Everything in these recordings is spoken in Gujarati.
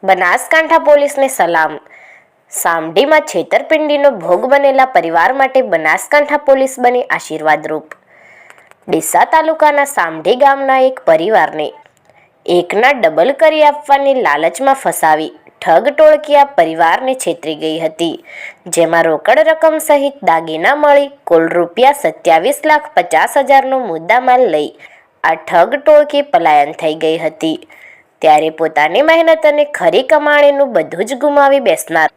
બનાસકાંઠા પોલીસને સલામ. સામઢીમાં છેતરપિંડીનો ભોગ બનેલા પરિવાર માટે બનાસકાંઠા પોલીસ બની આશીર્વાદરૂપ. ડીસા તાલુકાના સામઢી ગામના એક પરિવારને એકના ડબલ કરી આપવાની લાલચમાં ફસાવી ઠગ ટોળકી આ પરિવારને છેતરી ગઈ હતી, જેમાં રોકડ રકમ સહિત દાગીના મળી કુલ ₹27,50,000નો મુદ્દામાલ લઈ આ ઠગ ટોળકી પલાયન થઈ ગઈ હતી. ત્યારે પોતાની મહેનત અને ખરી કમાણીનું બધું જ ગુમાવી બેસનાર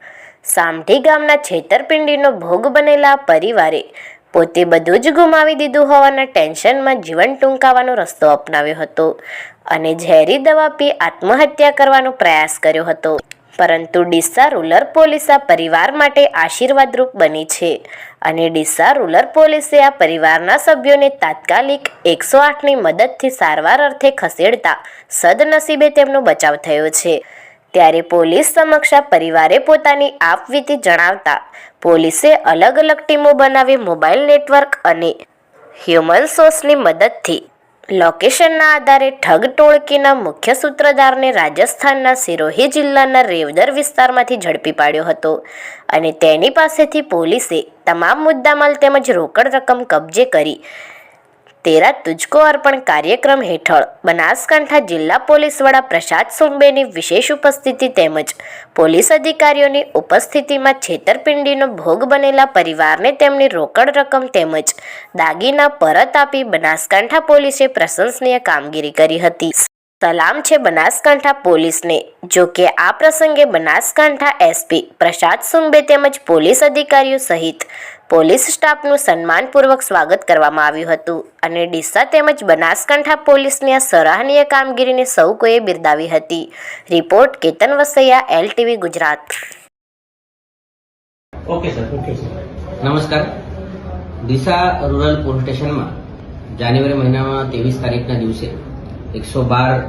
સામઢી ગામના છેતરપિંડીનો ભોગ બનેલા પરિવારે પોતે બધું જ ગુમાવી દીધું હોવાના ટેન્શનમાં જીવન ટૂંકાવવાનો રસ્તો અપનાવ્યો હતો અને ઝેરી દવા પી આત્મહત્યા કરવાનો પ્રયાસ કર્યો હતો. પરંતુ ડીસા રૂરલ પોલીસ આ પરિવાર માટે આશીર્વાદરૂપ બની છે અને ડીસા રૂરલ પોલીસે આ પરિવારના સભ્યોને તાત્કાલિક 108ની મદદથી સારવાર અર્થે ખસેડતા સદનસીબે તેમનો બચાવ થયો છે. ત્યારે પોલીસ સમક્ષ આ પરિવારે પોતાની આપવીતી જણાવતા પોલીસે અલગ અલગ ટીમો બનાવી મોબાઈલ નેટવર્ક અને હ્યુમન સોર્સની મદદથી લોકેશનના આધારે ઠગ ટોળકીના મુખ્ય સૂત્રધારને રાજસ્થાનના સિરોહી જિલ્લાના રેવદર વિસ્તારમાંથી ઝડપી પાડ્યો હતો અને તેની પાસેથી પોલીસે તમામ મુદ્દામાલ તેમજ રોકડ રકમ કબજે કરી તેરા તુજકો અર્પણ કાર્યક્રમ હેઠળ બનાસકાંઠા જિલ્લા પોલીસ વડા પ્રસાદ સુંબેની વિશેષ ઉપસ્થિતિ તેમજ પોલીસ અધિકારીઓની ઉપસ્થિતિમાં છેતરપિંડીનો ભોગ બનેલા પરિવારને તેમની રોકડ રકમ તેમજ દાગીના પરત આપી બનાસકાંઠા પોલીસે પ્રશંસનીય કામગીરી કરી હતી. સલામ છે બનાસકાંઠા પોલીસને. જો કે આ પ્રસંગે બનાસકાંઠા એસપી પ્રસાદ સુંબે તેમજ પોલીસ અધિકારીઓ સહિત પોલીસ સ્ટાફનું સન્માનપૂર્વક સ્વાગત કરવામાં આવ્યું હતું અને ડીસા તેમજ બનાસકાંઠા પોલીસની આ સરાહનીય કામગીરીને સૌ કોઈએ બિરદાવી હતી. Report Ketan Vasaiya, LTV Gujarat. Okay sir. નમસ્કાર. ડીસા રૂરલ પોલીસ સ્ટેશનમાં જાન્યુઆરી મહિનામાં 23 તારીખના દિવસે 112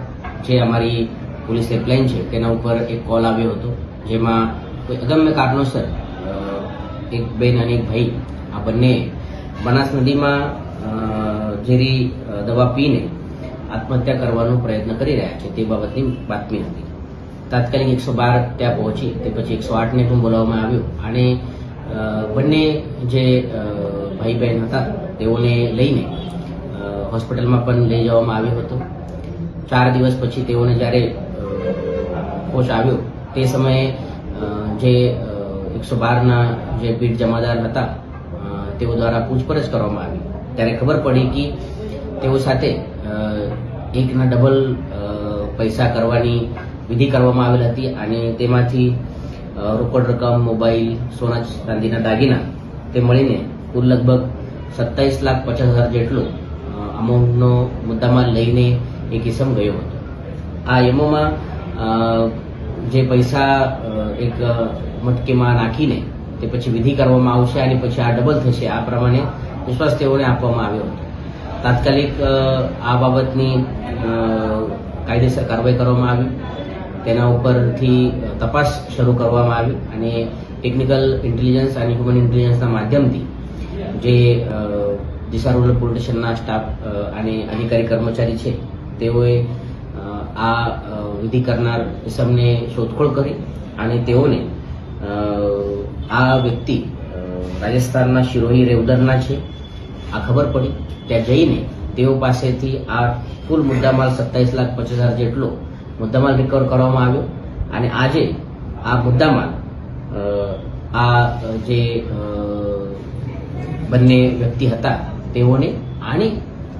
જે અમારી પોલીસ હેલ્પલાઇન છે તેના ઉપર એક કોલ આવ્યો હતો, જેમાં કોઈ અગમ્ય કારણોસર એક બેન અને એક ભાઈ આ બંને બનાસ નદીમાં ઝેરી દવા પીને આત્મહત્યા કરવાનો પ્રયત્ન કરી રહ્યા છે તે બાબતની બાતમી હતી. તાત્કાલિક 112 ત્યાં પહોંચી તે પછી 108ને પણ બોલાવવામાં આવ્યું અને બંને જે ભાઈ બહેન હતા તેઓને લઈને હોસ્પિટલમાં પણ લઈ જવામાં આવ્યો હતો. 4 દિવસ પછી તેઓને જ્યારે હોશ આવ્યો તે સમયે જે 112ના જે પીઢ જમાદાર હતા તેઓ દ્વારા પૂછપરછ કરવામાં આવી ત્યારે ખબર પડી કે તેઓ સાથે એકના ડબલ પૈસા કરવાની વિધિ કરવામાં આવેલ હતી અને તેમાંથી રોકડ રકમ, મોબાઈલ, સોના ચાંદીના દાગીના તે મળીને કુલ લગભગ 27,50,000 જેટલો અમાઉન્ટનો મુદ્દામાલ લઈને એક ઇસમ ગયો હતો. આ એમોમાં જે પૈસા એક મટકીમાં નાખીને તે પછી વિધિ કરવામાં આવશે અને પછી આ ડબલ થશે આ પ્રમાણે વિશ્વાસ તેઓને આપવામાં આવ્યો હતો. તાત્કાલિક આ બાબતની કાયદેસર કાર્યવાહી કરવામાં આવી. તેના ઉપરથી તપાસ શરૂ કરવામાં આવી અને ટેકનિકલ ઇન્ટેલિજન્સ અને હ્યુમન ઇન્ટેલિજન્સના માધ્યમથી જે ડીસા રૂરલ પોલીસ સ્ટેશનના સ્ટાફ અને અધિકારી કર્મચારી છે તેઓએ આ વિધિ કરનાર ઇસમને શોધખોળ કરી અને તેઓને આ વ્યક્તિ રાજસ્થાનના સિરોહી રેવદરના છે આ ખબર પડી. ત્યાં જઈને તેઓ પાસેથી આ કુલ મુદ્દામાલ 27,50,000 જેટલો મુદ્દામાલ રિકવર કરવામાં આવ્યો અને આજે આ મુદ્દામાલ આ જે બંને વ્યક્તિ હતા તેઓને અને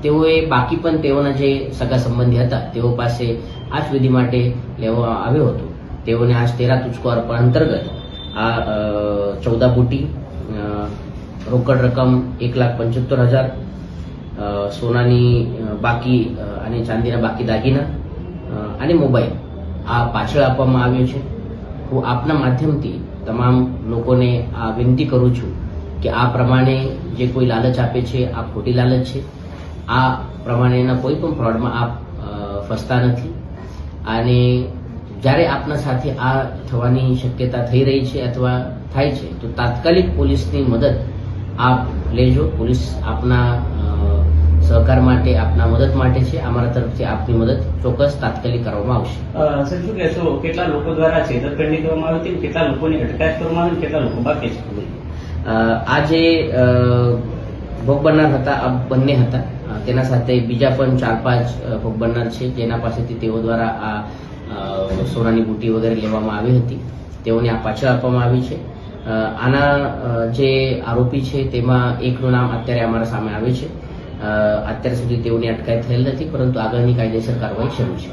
તેઓએ બાકી પણ તેઓના જે સગા સંબંધી હતા તેઓ પાસે આ જ વિધિ માટે લેવામાં આવ્યો હતો. તેઓને આ તેરા તુજકો અર્પણ અંતર્ગત આ 14 બુટી, રોકડ રકમ 1,75,000, સોનાની બાકી અને ચાંદીના બાકી દાગીના અને મોબાઈલ આ પાછળ આપવામાં આવ્યો છે. હું આપના માધ્યમથી તમામ લોકોને આ વિનંતી કરું છું કે આ પ્રમાણે જે કોઈ લાલચ આપે છે આ ખોટી લાલચ છે. આ પ્રમાણેના કોઈ પણ ફ્રોડમાં આપ ફસતા નથી અને જ્યારે આપના સાથે આ થવાની શક્યતા થઈ રહી છે અથવા થાય છે તો તાત્કાલિક પોલીસની મદદ આપ લેજો. પોલીસ આપના સહકાર માટે, આપના મદદ માટે છે. અમારા તરફથી આપની મદદ ચોક્કસ તાત્કાલિક કરવામાં આવશે. સર, શું કહેશો, કેટલા લોકો દ્વારા છેતરપિંડી કરવામાં આવી હતી, કેટલા લોકોની અટકાયત કરવામાં આવી, કેટલા લોકો બાકી છે? આ જે ભોગ બનનાર હતા, આ બંને હતા. તેના સાથે બીજા પણ 4-5 ભોગ બનનાર છે, જેના પાસેથી તેઓ દ્વારા આ સોનાની બુટી વગેરે લેવામાં આવી હતી. તેઓને આ પાછળ આપવામાં આવી છે. આના જે આરોપી છે તેમાં એકનું નામ અત્યારે અમારા સામે આવે છે. અત્યાર સુધી તેઓની અટકાયત થયેલ નથી, પરંતુ આગળની કાયદેસર કાર્યવાહી શરૂ છે.